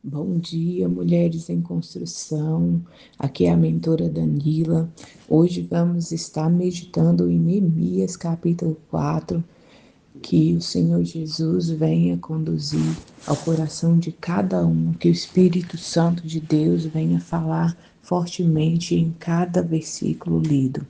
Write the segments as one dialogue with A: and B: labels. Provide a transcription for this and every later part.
A: Bom dia, mulheres em construção. Aqui é a mentora Danila. Hoje vamos estar meditando em Neemias, capítulo 4. Que o Senhor Jesus venha conduzir ao coração de cada um, que o Espírito Santo de Deus venha falar fortemente em cada versículo lido.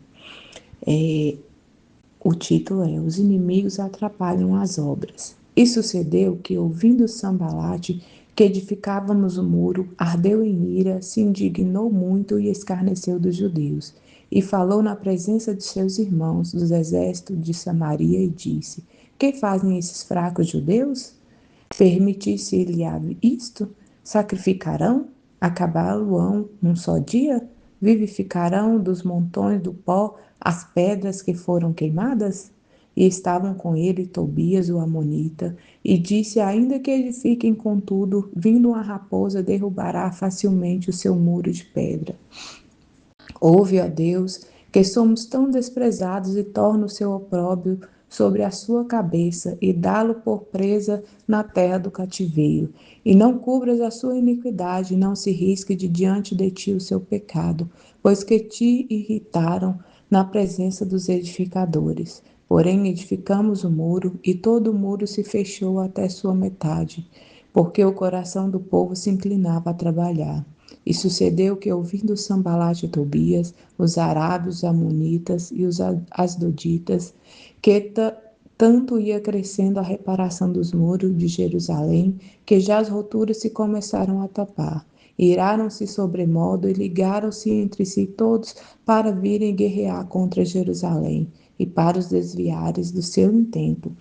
A: O título é Os inimigos atrapalham as obras. E sucedeu que, ouvindo Sambalate, que edificávamos o muro, ardeu em ira, se indignou muito e escarneceu dos judeus. E falou na presença de seus irmãos, dos exércitos de Samaria, e disse: Que fazem esses fracos judeus? Permitisse-lhe isto? Sacrificarão? Acabá-lo-ão num só dia? Vivificarão dos montões do pó as pedras que foram queimadas? E estavam com ele Tobias, o amonita, e disse: Ainda que edifiquem, contudo, vindo uma raposa, derrubará facilmente o seu muro de pedra. Ouve, ó Deus, que somos tão desprezados, e torna o seu opróbrio sobre a sua cabeça, e dá-lo por presa na terra do cativeiro. E não cubras a sua iniquidade, não se risque de diante de ti o seu pecado, pois que te irritaram na presença dos edificadores. Porém, edificamos o muro, e todo o muro se fechou até sua metade, porque o coração do povo se inclinava a trabalhar. E sucedeu que, ouvindo Sambalate e Tobias, os arábios, os amonitas e os asdoditas, que tanto ia crescendo a reparação dos muros de Jerusalém, que já as roturas se começaram a tapar. Iraram-se sobremodo e ligaram-se entre si todos para virem guerrear contra Jerusalém e para os desviares do seu intento.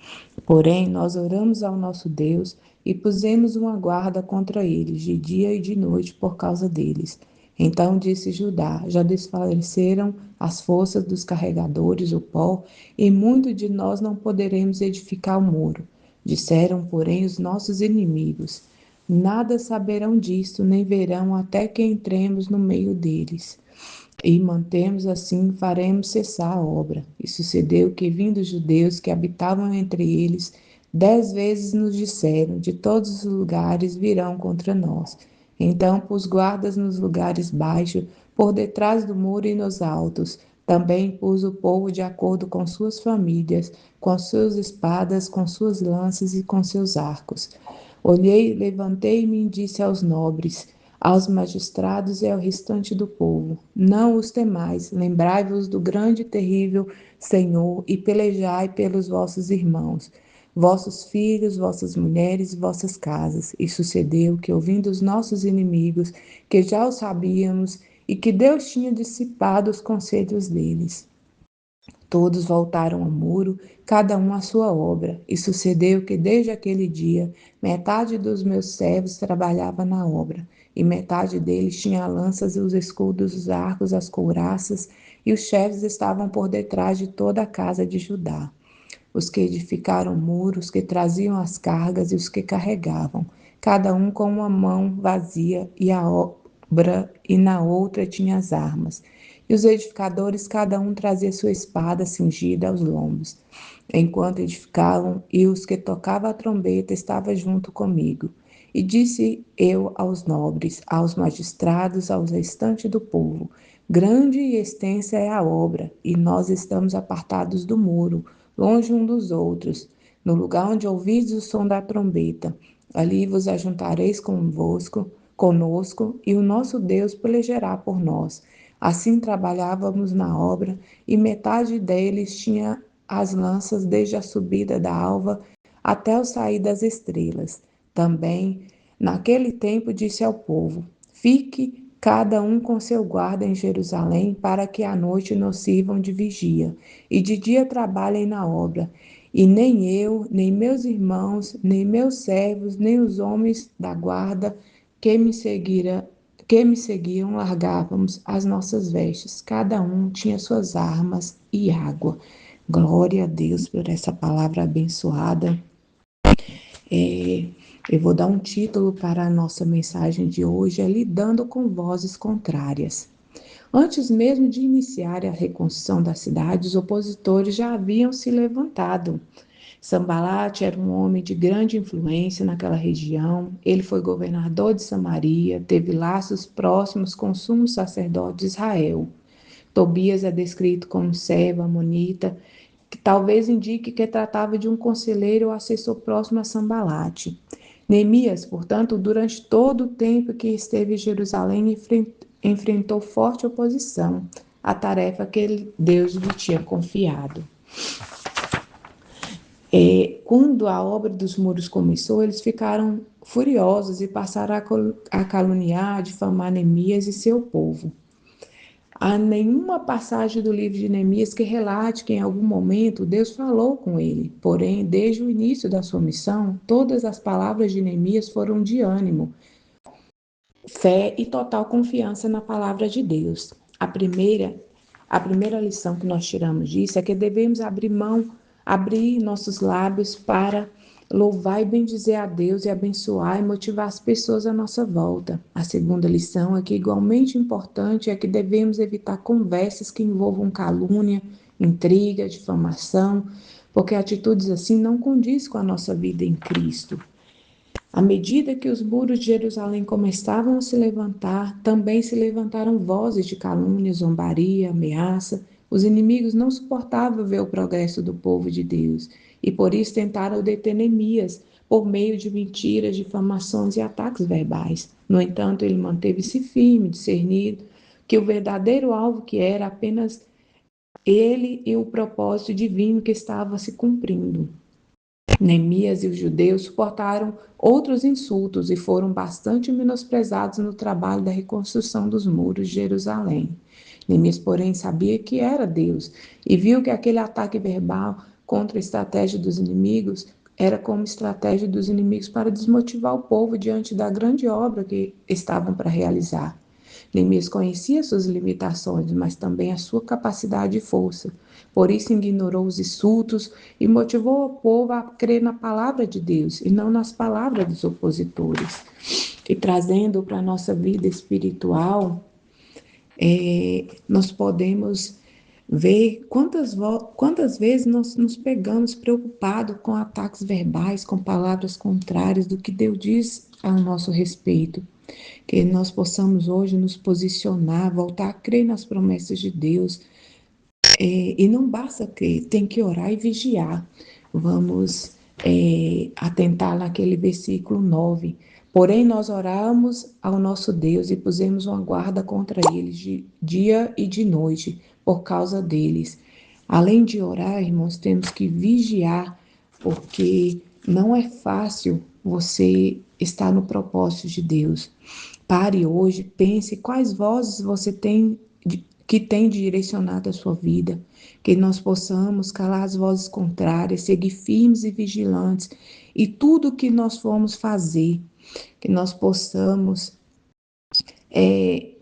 A: Porém, nós oramos ao nosso Deus e pusemos uma guarda contra eles, de dia e de noite, por causa deles. Então disse Judá: Já desfaleceram as forças dos carregadores, o pó, e muito de nós não poderemos edificar o muro. Disseram, porém, os nossos inimigos: Nada saberão disto, nem verão até que entremos no meio deles. E mantemos assim, faremos cessar a obra. E sucedeu que, vindo os judeus que habitavam entre eles, 10 vezes nos disseram: De todos os lugares virão contra nós. Então pus guardas nos lugares baixos, por detrás do muro e nos altos. Também pus o povo de acordo com suas famílias, com suas espadas, com suas lanças e com seus arcos. Olhei, levantei-me e disse aos nobres: Aos magistrados e ao restante do povo: Não os temais, lembrai-vos do grande e terrível Senhor, e pelejai pelos vossos irmãos, vossos filhos, vossas mulheres e vossas casas. E sucedeu que, ouvindo os nossos inimigos, que já o sabíamos, e que Deus tinha dissipado os conselhos deles, todos voltaram ao muro, cada um à sua obra. E sucedeu que, desde aquele dia, metade dos meus servos trabalhava na obra, e metade deles tinha lanças, os escudos, os arcos, as couraças, e os chefes estavam por detrás de toda a casa de Judá. Os que edificaram muros, que traziam as cargas e os que carregavam, cada um com uma mão vazia e a obra, e na outra tinha as armas. E os edificadores, cada um trazia sua espada cingida aos lombos, enquanto edificavam, e os que tocavam a trombeta estavam junto comigo. E disse eu aos nobres, aos magistrados, aos restantes do povo: Grande e extensa é a obra, e nós estamos apartados do muro, longe um dos outros, no lugar onde ouvides o som da trombeta. Ali vos ajuntareis conosco, e o nosso Deus pelejará por nós. Assim trabalhávamos na obra, e metade deles tinha as lanças desde a subida da alva até o sair das estrelas. Também, naquele tempo, disse ao povo: Fique cada um com seu guarda em Jerusalém, para que à noite nos sirvam de vigia, e de dia trabalhem na obra. E nem eu, nem meus irmãos, nem meus servos, nem os homens da guarda que me seguiam, largávamos as nossas vestes. Cada um tinha suas armas e água. Glória a Deus por essa palavra abençoada. É, eu vou dar um título para a nossa mensagem de hoje: é Lidando com Vozes Contrárias. Antes mesmo de iniciar a reconstrução da cidade, os opositores já haviam se levantado, Sanbalate era um homem de grande influência naquela região. Ele foi governador de Samaria, teve laços próximos com o sumo sacerdote de Israel. Tobias é descrito como servo amonita, que talvez indique que tratava de um conselheiro ou assessor próximo a Sanbalate. Neemias, portanto, durante todo o tempo que esteve em Jerusalém, enfrentou forte oposição à tarefa que Deus lhe tinha confiado. Quando a obra dos muros começou, eles ficaram furiosos e passaram a caluniar, difamar Neemias e seu povo. Há nenhuma passagem do livro de Neemias que relate que em algum momento Deus falou com ele. Porém, desde o início da sua missão, todas as palavras de Neemias foram de ânimo, fé e total confiança na palavra de Deus. A primeira lição que nós tiramos disso é que devemos abrir nossos lábios para louvar e bendizer a Deus e abençoar e motivar as pessoas à nossa volta. A segunda lição é que igualmente importante é que devemos evitar conversas que envolvam calúnia, intriga, difamação, porque atitudes assim não condizem com a nossa vida em Cristo. À medida que os muros de Jerusalém começavam a se levantar, também se levantaram vozes de calúnia, zombaria, ameaça. Os inimigos não suportavam ver o progresso do povo de Deus e por isso tentaram deter Neemias por meio de mentiras, difamações e ataques verbais. No entanto, ele manteve-se firme, discernido que o verdadeiro alvo que era apenas ele e o propósito divino que estava se cumprindo. Neemias e os judeus suportaram outros insultos e foram bastante menosprezados no trabalho da reconstrução dos muros de Jerusalém. Neemias, porém, sabia que era Deus e viu que aquele ataque verbal contra a estratégia dos inimigos era como estratégia dos inimigos para desmotivar o povo diante da grande obra que estavam para realizar. Neemias conhecia suas limitações, mas também a sua capacidade e força. Por isso ignorou os insultos e motivou o povo a crer na palavra de Deus e não nas palavras dos opositores. E trazendo para a nossa vida espiritual, nós podemos ver quantas vezes nós nos pegamos preocupados com ataques verbais, com palavras contrárias do que Deus diz ao nosso respeito. Que nós possamos hoje nos posicionar, voltar a crer nas promessas de Deus. E não basta crer, tem que orar e vigiar. Vamos atentar naquele versículo 9. Porém, nós oramos ao nosso Deus e pusemos uma guarda contra eles de dia e de noite, por causa deles. Além de orar, irmãos, temos que vigiar, porque não é fácil você estar no propósito de Deus. Pare hoje, pense quais vozes você tem que tem direcionado a sua vida, que nós possamos calar as vozes contrárias, seguir firmes e vigilantes, e tudo que nós formos fazer, que nós possamos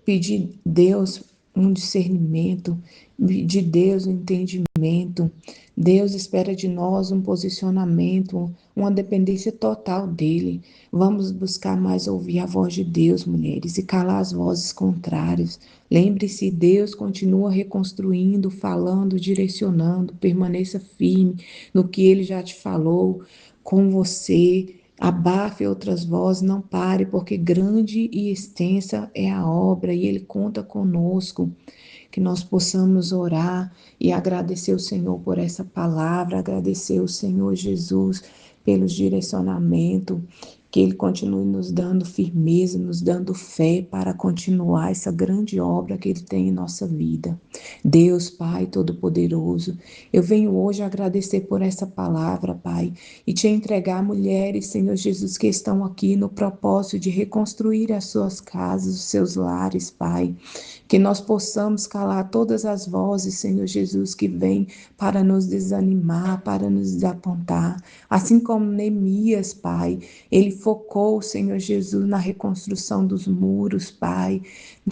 A: pedir Deus um discernimento, de Deus um entendimento. Deus espera de nós um posicionamento, uma dependência total dele. Vamos buscar mais ouvir a voz de Deus, mulheres, e calar as vozes contrárias. Lembre-se, Deus continua reconstruindo, falando, direcionando. Permaneça firme no que ele já te falou com você. Abafe outras vozes, não pare, porque grande e extensa é a obra e Ele conta conosco. Que nós possamos orar e agradecer o Senhor por essa palavra, agradecer o Senhor Jesus pelos direcionamentos, que Ele continue nos dando firmeza, nos dando fé para continuar essa grande obra que Ele tem em nossa vida. Deus, Pai Todo-Poderoso, eu venho hoje agradecer por essa palavra, Pai, e te entregar mulheres, Senhor Jesus, que estão aqui no propósito de reconstruir as suas casas, os seus lares, Pai. Que nós possamos calar todas as vozes, Senhor Jesus, que vêm para nos desanimar, para nos desapontar. Assim como Neemias, Pai, ele focou, Senhor Jesus, na reconstrução dos muros, Pai.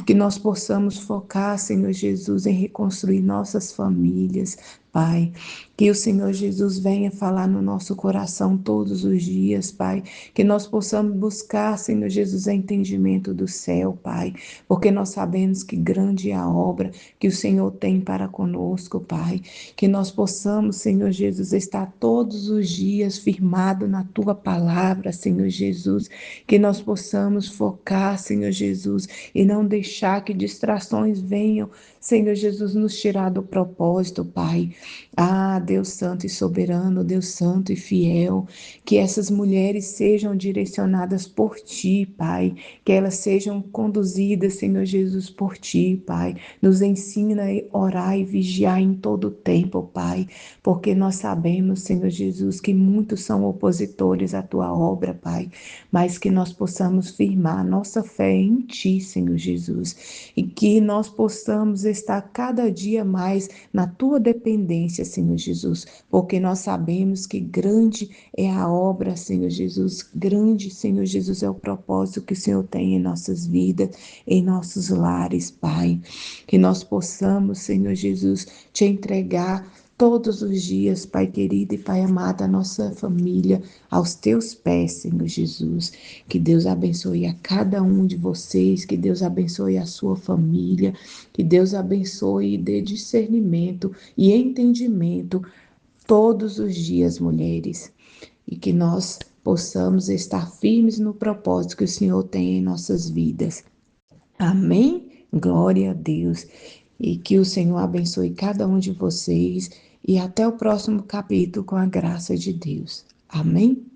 A: Que nós possamos focar, Senhor Jesus, em reconstruir nossas famílias, Pai. Que o Senhor Jesus venha falar no nosso coração todos os dias, Pai. Que nós possamos buscar, Senhor Jesus, o entendimento do céu, Pai. Porque nós sabemos que grande é a obra que o Senhor tem para conosco, Pai. Que nós possamos, Senhor Jesus, estar todos os dias firmado na Tua palavra, Senhor Jesus. Que nós possamos focar, Senhor Jesus, e não deixar que distrações venham, Senhor Jesus, nos tirar do propósito, Pai. Ah, Deus Santo e soberano, Deus Santo e fiel, que essas mulheres sejam direcionadas por Ti, Pai, que elas sejam conduzidas, Senhor Jesus, por Ti, Pai. Nos ensina a orar e vigiar em todo o tempo, Pai, porque nós sabemos, Senhor Jesus, que muitos são opositores à Tua obra, Pai, mas que nós possamos firmar nossa fé em Ti, Senhor Jesus, e que nós possamos estar cada dia mais na Tua dependência, Senhor Jesus, porque nós sabemos que grande é a obra, Senhor Jesus, grande, Senhor Jesus, é o propósito que o Senhor tem em nossas vidas, em nossos lares, Pai. Que nós possamos, Senhor Jesus, Te entregar todos os dias, Pai querido e Pai amado, a nossa família aos Teus pés, Senhor Jesus. Que Deus abençoe a cada um de vocês, que Deus abençoe a sua família, que Deus abençoe e dê discernimento e entendimento todos os dias, mulheres, e que nós possamos estar firmes no propósito que o Senhor tem em nossas vidas. Amém? Glória a Deus. E que o Senhor abençoe cada um de vocês e até o próximo capítulo com a graça de Deus. Amém?